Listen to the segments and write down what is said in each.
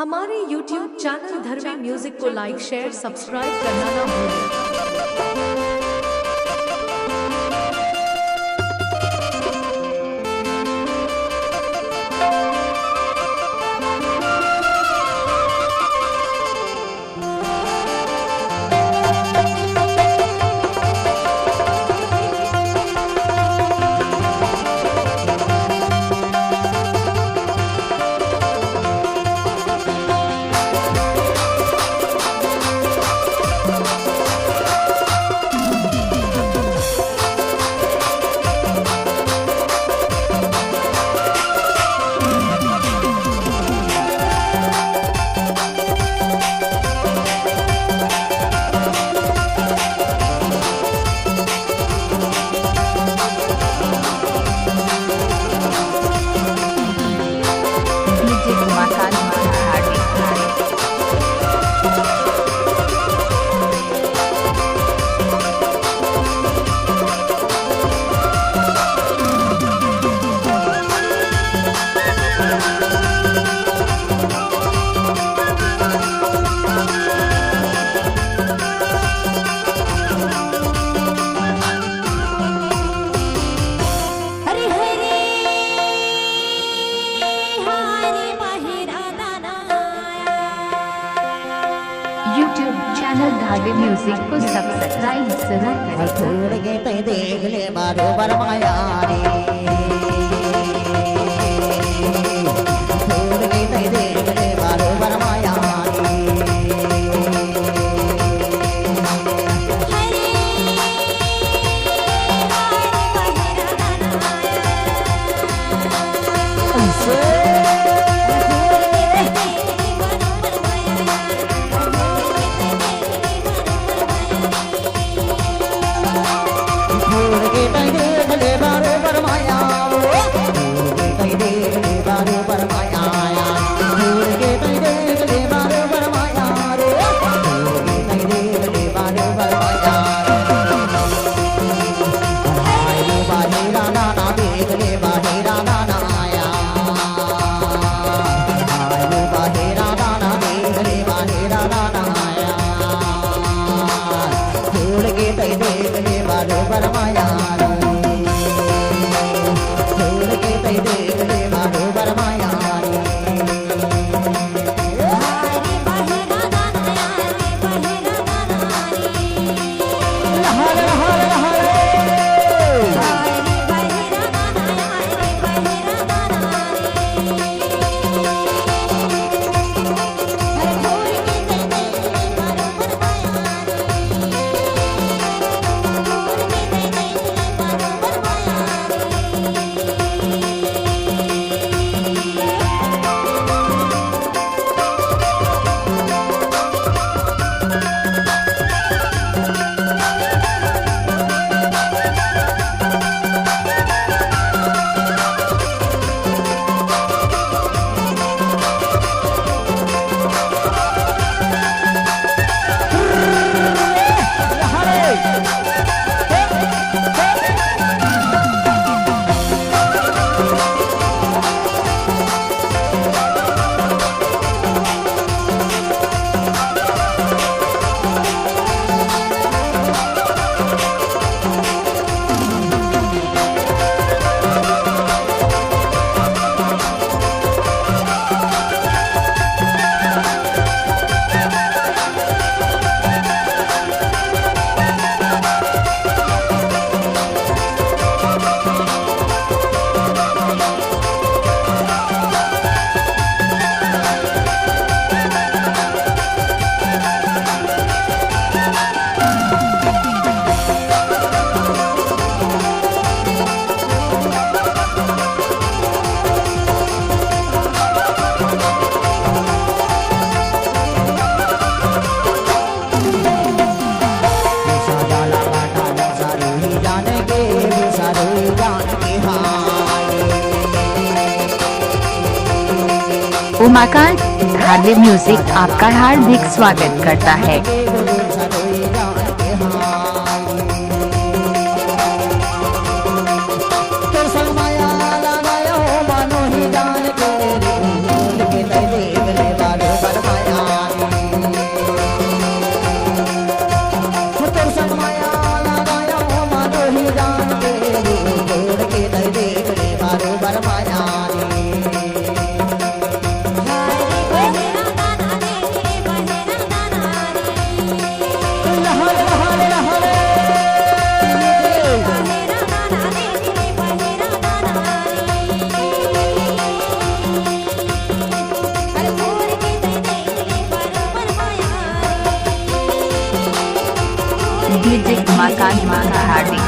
हमारे YouTube channel धर्मी music को लाइक शेयर सब्सक्राइब करना ना भूलें। YouTube चैनल धागे म्यूजिक को सब्सक्राइब जरूर करें। थोड़ के ते देख ले मारो बरमाया रे, थोड़ के ते देख ले मारो बरमाया रे। उमाकांत धागे म्यूजिक आपका हार्दिक स्वागत करता है। माया लगाया हो मानो ही जान के, म्यूजिक मकान घाटी।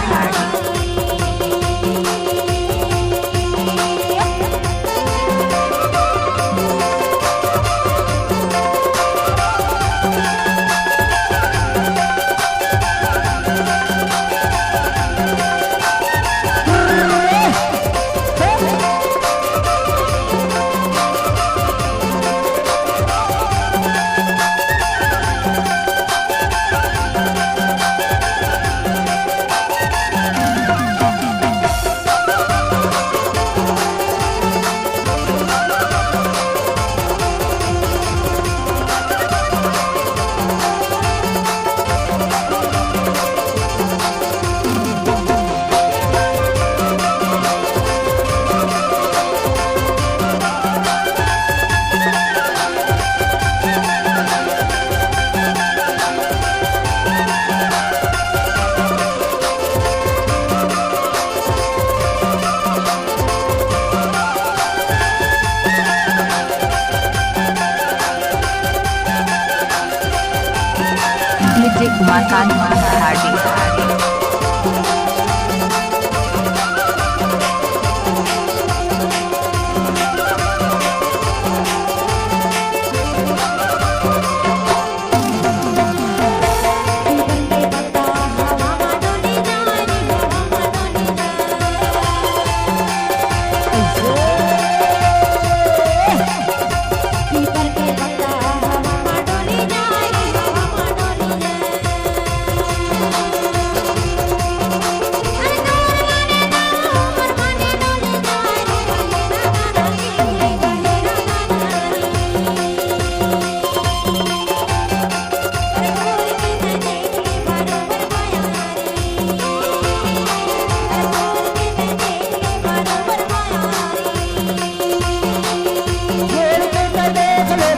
म्यूजिक मकान घाटी।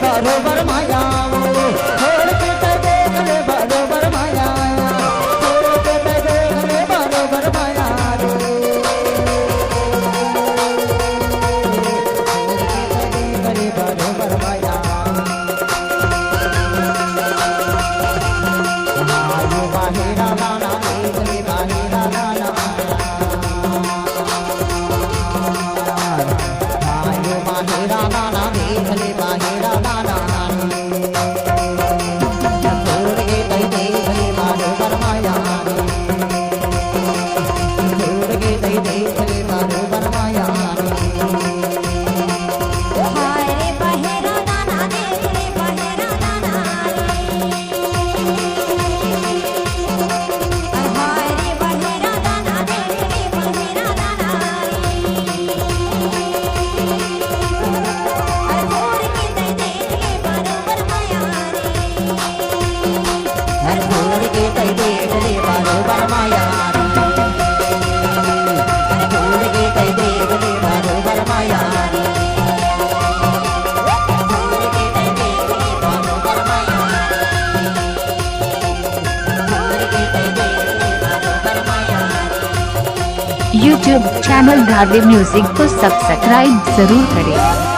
बरोबर माया छोड़ के देख ले बरोबर माया छोड़ के देख ले बरोबर माया रे बरोबर माया आयो बाहेरा लाना देख ले बाहेरा लाना आयो बाहेरा लाना देख ले बाहेरा लाना YouTube चैनल धावे म्यूजिक को सब्सक्राइब जरूर करें।